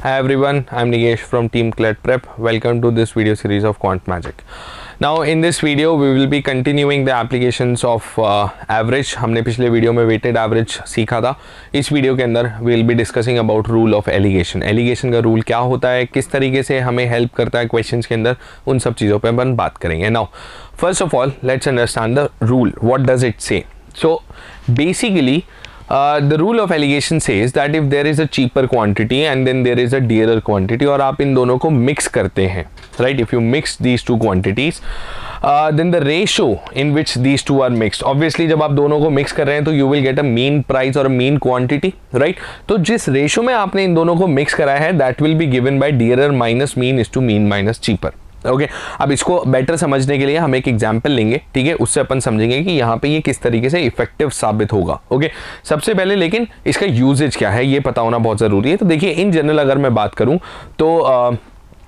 Hi everyone, I'm Nigesh from Team CLET Prep. Welcome to this video series of Quant Magic. Now in this video we will be continuing the applications of average. हमने पिछले video में weighted average सीखा था. इस video के अंदर we will be discussing about rule of alligation. Alligation का rule क्या होता है, किस तरीके से हमें हेल्प करता है क्वेश्चंस के अंदर, उन सब चीज़ों पे अपन बात करेंगे. Now first of all let's understand the rule. What does it say? So basically the rule of alligation says that if there is a cheaper quantity and then there is a dearer quantity और आप इन दोनों को mix करते हैं, right? If you mix these two quantities, then the ratio in which these two are mixed, obviously जब आप दोनों को mix कर रहे हैं तो you will get a mean price और a mean quantity, right? तो जिस ratio में आपने इन दोनों को mix कराया है that will be given by dearer minus mean is to mean minus cheaper. Okay अब इसको बेटर समझने के लिए हम एक एग्जाम्पल लेंगे, ठीक है, उससे अपन समझेंगे कि यहाँ पे ये किस तरीके से इफेक्टिव साबित होगा. ओके सबसे पहले लेकिन इसका यूजेज क्या है ये पता होना बहुत ज़रूरी है. तो देखिए इन जनरल अगर मैं बात करूँ तो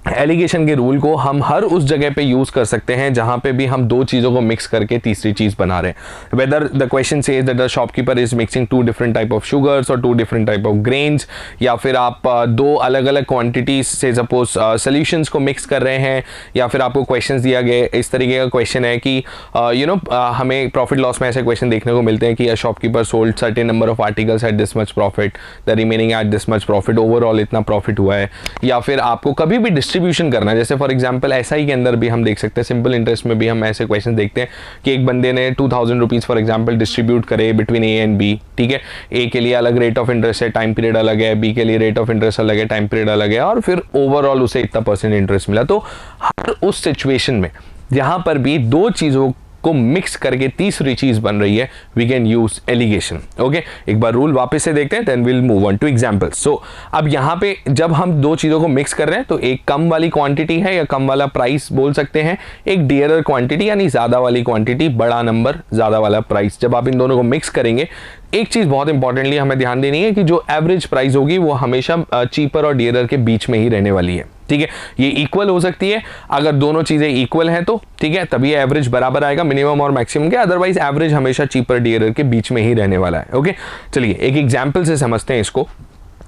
एलिगेशन के रूल को हम हर उस जगह पे यूज़ कर सकते हैं जहाँ पे भी हम दो चीज़ों को मिक्स करके तीसरी चीज़ बना रहे हैं. Whether the question says that the shopkeeper is mixing two different type of sugars और two different type of grains, या फिर आप दो अलग अलग क्वांटिटीज से सपोज सोल्यूशंस को मिक्स कर रहे हैं, या फिर आपको क्वेश्चन दिया गया इस तरीके का क्वेश्चन है कि हमें प्रॉफिट लॉस में ऐसे क्वेश्चन देखने को मिलते हैं कि shopkeeper sold certain number of articles at this much profit, the remaining at this much profit, overall इतना प्रॉफिट हुआ है. या फिर आपको कभी भी डिस्ट्रीब्यूशन करना है, जैसे फॉर एग्जांपल एसआई के अंदर भी हम देख सकते हैं, सिंपल इंटरेस्ट में भी हम ऐसे क्वेश्चन देखते हैं कि एक बंदे ने 2000 रुपीज़ फॉर एग्जांपल डिस्ट्रीब्यूट करे बिटवीन ए एंड बी, ठीक है. ए के लिए अलग रेट ऑफ इंटरेस्ट है, टाइम पीरियड अलग है, बी के लिए रेट ऑफ इंटरेस्ट अलग है, टाइम पीरियड अलग है, और फिर ओवरऑल उसे इतना % इंटरेस्ट मिला. तो हर उस सिचुएशन में जहां पर भी दो चीज़ों को मिक्स करके तीसरी चीज बन रही है, we can use alligation. Okay एक बार रूल वापस से देखते हैं, then will move on to examples. So अब यहाँ पे जब हम दो चीजों को मिक्स कर रहे हैं तो एक कम वाली क्वांटिटी है या कम वाला प्राइस बोल सकते हैं, एक डियरर क्वांटिटी यानी ज्यादा वाली क्वांटिटी, बड़ा नंबर, ज्यादा वाला प्राइस. जब आप इन दोनों को मिक्स करेंगे एक चीज बहुत इंपॉर्टेंटली हमें ध्यान देनी है कि जो एवरेज प्राइस होगी वो हमेशा चीपर और डियरर के बीच में ही रहने वाली है, ठीक है. ये इक्वल हो सकती है अगर दोनों चीजें इक्वल हैं तो, ठीक है, तभी एवरेज बराबर आएगा मिनिमम और मैक्सिमम के, अदरवाइज एवरेज हमेशा चीपर डियरर के बीच में ही रहने वाला है. ओके चलिए एक एग्जाम्पल से समझते हैं इसको.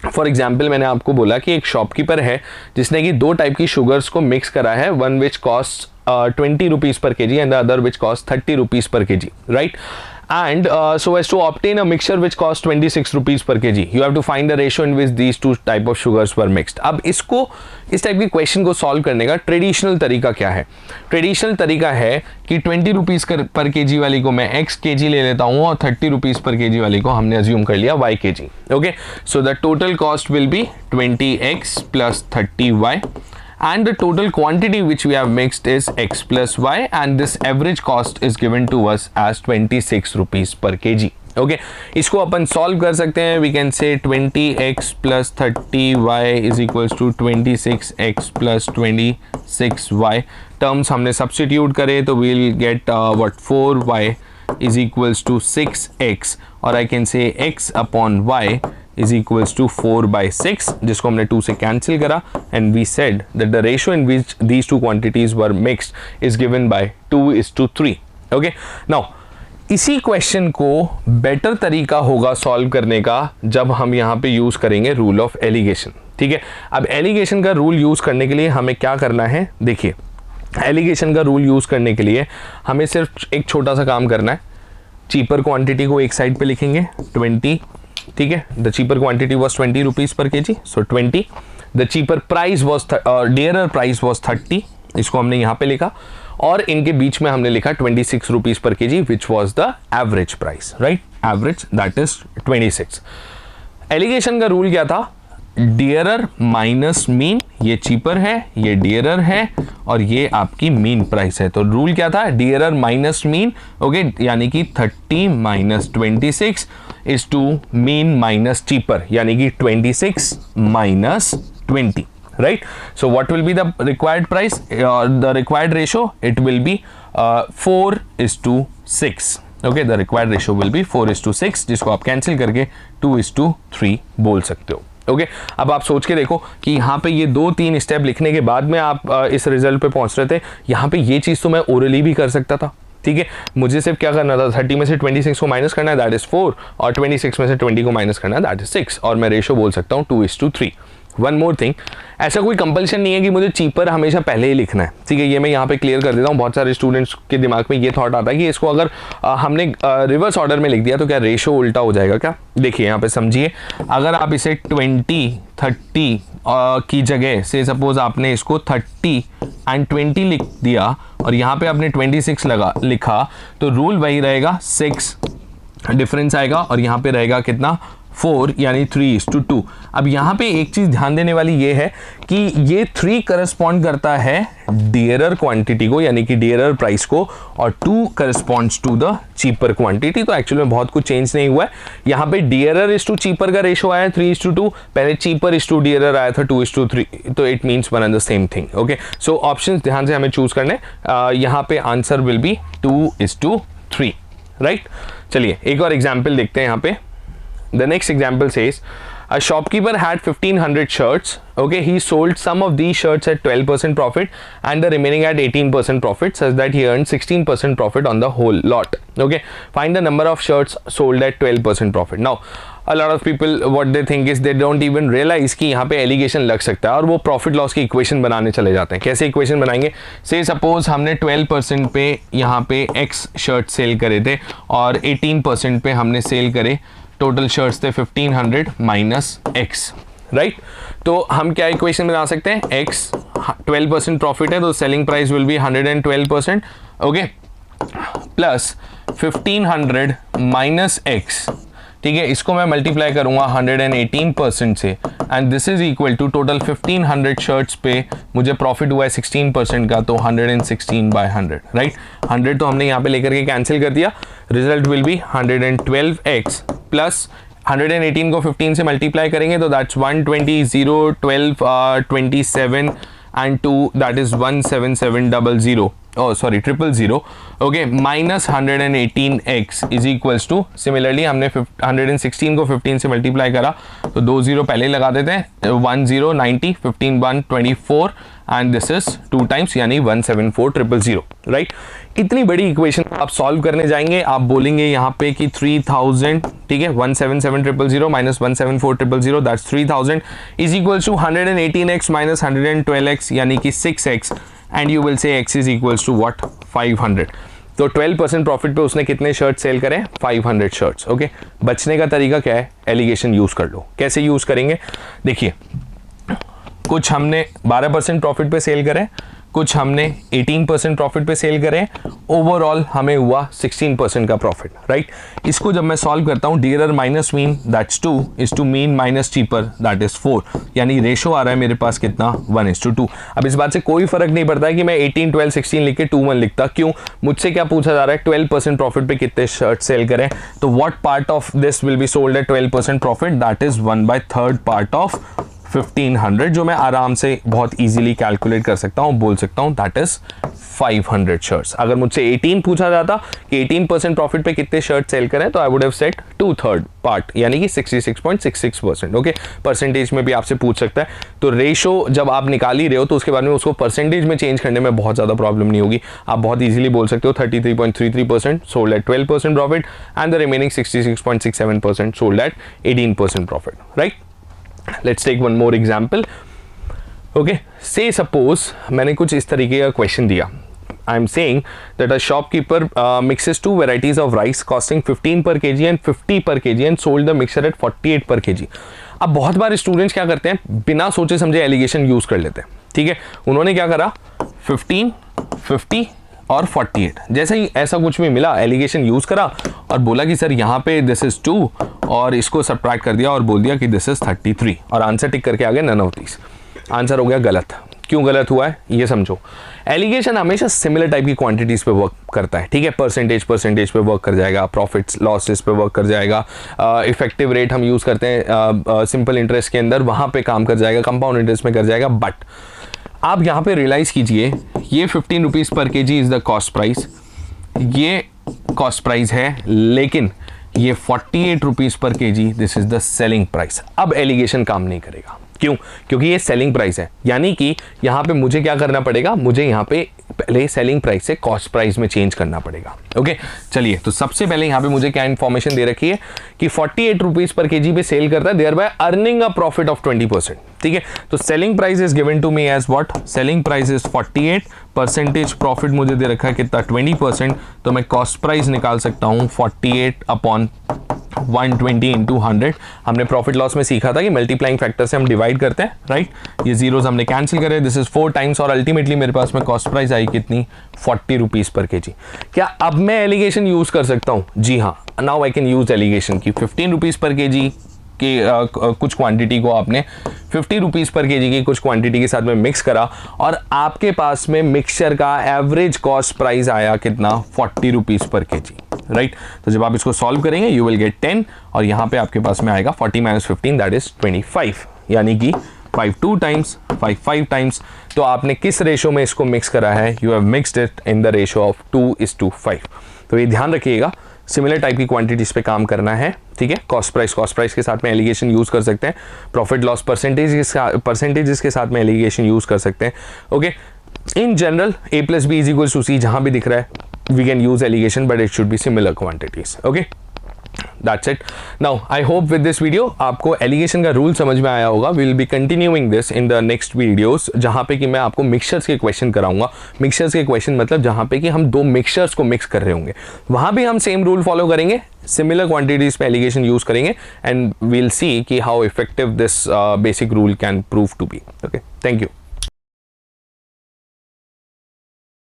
फॉर एग्जाम्पल मैंने आपको बोला कि एक शॉपकीपर है जिसने कि दो टाइप की शुगर्स को मिक्स करा है, वन विच कॉस्ट 20 रुपीज पर KG and the other which cost 30 rupees पर KG, right. And so as to obtain a mixture which costs 26 rupees per kg, you have to find the ratio in which these two type of sugars were mixed. अब इसको इस type की question को solve करने का traditional तरीका क्या है? ट्रेडिशनल तरीका है कि 20 रुपीज़ पर केजी वाली को मैं x केजी ले लेता हूँ और 30 रुपीज़ पर केजी वाली को हमने अज्यूम कर लिया y KG. Okay so the total cost will be 20x plus 30y. And the total quantity which we have mixed is x plus y, and this average cost is given to us as 26 rupees per kg. Okay इसको अपन solve कर सकते हैं. We can say 20x plus 30y is equals to 26x plus 26y. Terms हमने substitute करे तो we will get what 4y is equals to 6x, और I can say x upon y is equals to 4/6, जिसको हमने 2 से cancel करा, and we said that the ratio in which these two quantities were mixed is given by 2:3. okay now इसी question को better तरीका होगा solve करने का जब हम यहाँ पे यूज करेंगे रूल ऑफ एलिगेशन, ठीक है. अब एलिगेशन का रूल यूज करने के लिए हमें क्या करना है, देखिए एलिगेशन का रूल यूज करने के लिए हमें सिर्फ एक छोटा सा काम करना है. चीपर क्वांटिटी को एक साइड पे लिखेंगे 20, ठीक है. The cheaper quantity was 20 rupees पर KG, so 20. The cheaper price was dearer price was 30, इसको हमने यहाँ पे लिखा, और इनके बीच में हमने लिखा 26 रुपीज पर kg which was the average price, right. Average that is 26. Alligation का रूल क्या था, डियरर माइनस मीन, ये चीपर है, ये डियरर है, और ये आपकी मीन प्राइस है. तो रूल क्या था, डियरर माइनस मीन, ओके, यानी कि 30 minus 26 is to mean minus cheaper, यानी कि 26 minus 20, right. So what will be the required price, the required ratio, it will be 4:6. okay the required ratio will be 4:6, जिसको आप cancel करके 2:3 बोल सकते हो. ओके अब आप सोच के देखो कि यहाँ पे ये 2-3 स्टेप लिखने के बाद में आप इस रिजल्ट पे पहुंच रहे थे. यहाँ पे ये चीज़ तो मैं ओरली भी कर सकता था, ठीक है. मुझे सिर्फ क्या करना था, 30 में से 26 को माइनस करना है, दैट इज 4, और 26 में से 20 को माइनस करना है, दैट इज 6, और मैं रेशो बोल सकता हूँ 2:3. वन मोर थिंग, ऐसा कोई कंपल्शन नहीं है कि मुझे चीपर हमेशा पहले ही लिखना है, ठीक है, ये मैं यहाँ पे क्लियर कर देता हूँ। बहुत सारे स्टूडेंट्स के दिमाग में ये थॉट आता है कि इसको अगर हमने रिवर्स ऑर्डर में लिख दिया तो क्या रेशो उल्टा हो जाएगा क्या? देखिए यहाँ पे समझिए, अगर आप इसे 20 30 की जगह से सपोज आपने इसको 30 एंड 20 लिख दिया और यहाँ पे आपने 26 लिखा, तो रूल वही रहेगा, 6 डिफरेंस आएगा और यहाँ पे रहेगा कितना, 4, यानी 3:2। अब यहाँ पे एक चीज ध्यान देने वाली ये है कि ये 3 करस्पॉन्ड करता है डियरर क्वांटिटी को, यानी कि डियरर प्राइस को, और 2 corresponds to the cheaper quantity. तो एक्चुअली में बहुत कुछ चेंज नहीं हुआ है। यहाँ पे डियरर इज टू चीपर का रेशो आया 3:2, पहले चीपर इज टू डियरर आया था 2:3, तो it means one and the same thing. Okay, so option ध्यान से हमें चूज करने, यहाँ पे आंसर विल बी 2:3, राइट। चलिए एक और एग्जाम्पल देखते हैं यहाँ पे। The next example says, a shopkeeper had 1500 shirts. Okay, he sold some of these shirts at 12% profit and the remaining at 18% profit, such that he earned 16% profit on the whole lot. Okay, find the number of shirts sold at 12% profit. Now, a lot of people what they think is they don't even realize कि यहाँ पे allegation लग सकता है और वो profit loss की equation बनाने चले जाते हैं। कैसे इक्वेशन बनाएंगे? से सपोज हमने 12% पे यहाँ पे x शर्ट सेल करे थे और 18% पे हमने सेल करे, टोटल शर्ट्स थे 1500 माइनस x, राइट। तो हम क्या इक्वेशन बना सकते हैं, x 12% प्रॉफिट है तो selling price will be 112%, okay, plus 1500 minus x, ठीक है, इसको मैं मल्टीप्लाई करूंगा 118% से, and this is equal to total 1500 shirts पे मुझे प्रॉफिट हुआ है 16% का, तो 116/100, राइट। 100 तो हमने यहाँ पे लेकर के कैंसिल कर दिया, result will be 112x plus 118 को 15 से मल्टीप्लाई करेंगे तो that's 120, 0, 12, 27 and 2, that is 17700, oh sorry 000, okay, minus 118x is equals to, similarly हमने 116 को 15 से मल्टीप्लाई करा तो 2 0 पहले ही लगा देते हैं, 1 0 90, 15 1 24 एंड दिस इज 2 टाइम्स यानी 174,000, राइट। इतनी बड़ी इक्वेशन आप सॉल्व करने जाएंगे, आप बोलेंगे यहाँ पे कि 3000, ठीक है, 177,000 minus 174,000 that's 3000 is equals to 118x minus 112x यानी कि 6x, and you will say x is equals to what, 500। तो 12% प्रॉफिट पे उसने कितने शर्ट सेल करें, 500 शर्ट्स, ओके। बचने का तरीका क्या है, एलिगेशन यूज कर लो। कैसे यूज करेंगे, देखिए, कुछ हमने 12% प्रॉफिट पे सेल करें, कुछ हमने 18% प्रॉफिट पे सेल करें, ओवरऑल हमें हुआ 16% का प्रॉफिट, राइट। इसको जब मैं सॉल्व करता हूं, dearer minus mean that's 2 is to mean minus cheaper that is 4, यानी रेशो आ रहा है मेरे पास कितना, 1:2। अब इस बात से कोई फर्क नहीं पड़ता है कि मैं 18 12 16 लिख के 2 1 लिखता, क्यों, मुझसे क्या पूछा जा रहा है, 12% प्रॉफिट पे कितने शर्ट सेल करें, तो what part of this will be sold at 12% profit, that is 1/3 part of 1500, जो मैं आराम से बहुत इजीली कैलकुलेट कर सकता हूं, बोल सकता हूं दैट इज 500 शर्ट्स। अगर मुझसे 18 पूछा जाता कि 18% प्रॉफिट पे कितने शर्ट सेल करें, तो I would have said 2/3 part यानी कि 66.66%, ओके। परसेंटेज में भी आपसे पूछ सकता है, तो रेशो जब आप निकाल ही रहे हो तो उसके बाद में उसको परसेंटेज में चेंज करने में बहुत ज़्यादा प्रॉब्लम नहीं होगी। आप बहुत इजीली बोल सकते हो 33.33% sold at 12% profit and the remaining 66.67% sold at 18% profit, right. Let's take one more example. Okay, say suppose मैंने कुछ इस तरीके का क्वेश्चन दिया, I am saying that a shopkeeper mixes 2 varieties of rice costing 15 per kg and 50 per kg and sold the mixture at 48 per kg. अब बहुत बार students क्या करते हैं, बिना सोचे समझे एलिगेशन यूज कर लेते हैं, ठीक है। उन्होंने क्या करा, 15, 50 और 48, जैसे ही ऐसा कुछ भी मिला एलिगेशन यूज करा और बोला कि सर यहाँ पे दिस इज 2 और इसको सब्ट्रैक्ट कर दिया और बोल दिया कि दिस इज 33 और आंसर टिक करके आ गया नन ऑफ दीस। आंसर हो गया गलत। क्यों गलत हुआ है ये समझो। एलिगेशन हमेशा सिमिलर टाइप की क्वांटिटीज पे वर्क करता है, ठीक है। परसेंटेज पे वर्क कर जाएगा, प्रॉफिट्स लॉसेस पे वर्क कर जाएगा, इफेक्टिव रेट हम यूज करते हैं सिंपल इंटरेस्ट के अंदर, वहां पे काम कर जाएगा, कंपाउंड इंटरेस्ट में कर जाएगा। बट आप यहाँ पे रियलाइज कीजिए, ये 15 रुपीज पर KG is the cost price, ये कॉस्ट प्राइस है, लेकिन ये 48 रुपीज पर KG this is the selling price. अब एलिगेशन काम नहीं करेगा, क्यों? क्योंकि ये सेलिंग प्राइस है, यानी कि यहाँ पे मुझे क्या करना पड़ेगा, मुझे यहाँ पे पहले सेलिंग प्राइस से कॉस्ट प्राइस में चेंज करना पड़ेगा। ओके चलिए, तो सबसे पहले यहाँ पे मुझे क्या इन्फॉर्मेशन दे रखी है कि 48 रुपीज पर केजी पे सेल करता है, thereby earning a profit of 20%। ठीक है, तो selling price is given to me as what, selling price is 48, percentage profit मुझे दे रखा है कितना 20%, तो मैं कॉस्ट प्राइस निकाल सकता हूँ 48 अपॉन 120 इंटू 100। हमने प्रॉफिट लॉस में सीखा था कि मल्टीप्लाइंग फैक्टर से हम डिवाइड करते हैं, राइट। ये जीरोस हमने कैंसिल करे, दिस इज 4 टाइम्स, और अल्टीमेटली मेरे पास में कॉस्ट प्राइस आई कितनी 40 रुपीज पर केजी। क्या अब मैं एलिगेशन यूज कर सकता हूँ? जी हाँ, now I can use alligation की 15 रुपीज पर केजी के कुछ क्वांटिटी को आपने 50 रुपीज पर केजी की कुछ क्वांटिटी के साथ में मिक्स करा, और आपके पास में मिक्सचर का एवरेज कॉस्ट प्राइस आया कितना 40 रुपीज पर केजी, राइट। तो जब आप इसको सॉल्व करेंगे यू विल गेट 10, और यहाँ पे आपके पास में आएगा 40 माइनस 15 दैट इज 25, यानी कि 5 2 टाइम्स 5 5 टाइम्स। तो आपने किस रेशो में इसको मिक्स करा है? You have mixed it in the ratio of 2:5। तो ये ध्यान रखिएगा, सिमिलर टाइप की क्वांटिटीज पे काम करना है, ठीक है। कॉस्ट प्राइस के साथ में एलिगेशन यूज कर सकते हैं, प्रॉफिट लॉस परसेंटेजेस के साथ में एलिगेशन यूज कर सकते हैं। Okay, in general A + B = C जहां भी दिख रहा है we can use alligation, but it should be similar quantities. Okay, that's it. Now I hope with this video आपको alligation का रूल समझ में आया होगा। We will be continuing this in the next videos, जहाँ पे कि मैं आपको मिक्सचर्स के क्वेश्चन कराऊंगा। मिक्सचर्स के क्वेश्चन मतलब जहाँ पे कि हम दो मिक्सचर्स को मिक्स कर रहे होंगे, वहाँ भी हम सेम रूल फॉलो करेंगे, सिमिलर क्वांटिटीज पे एलिगेशन यूज करेंगे, एंड वील सी कि how effective this basic rule can prove to be. Okay, thank you.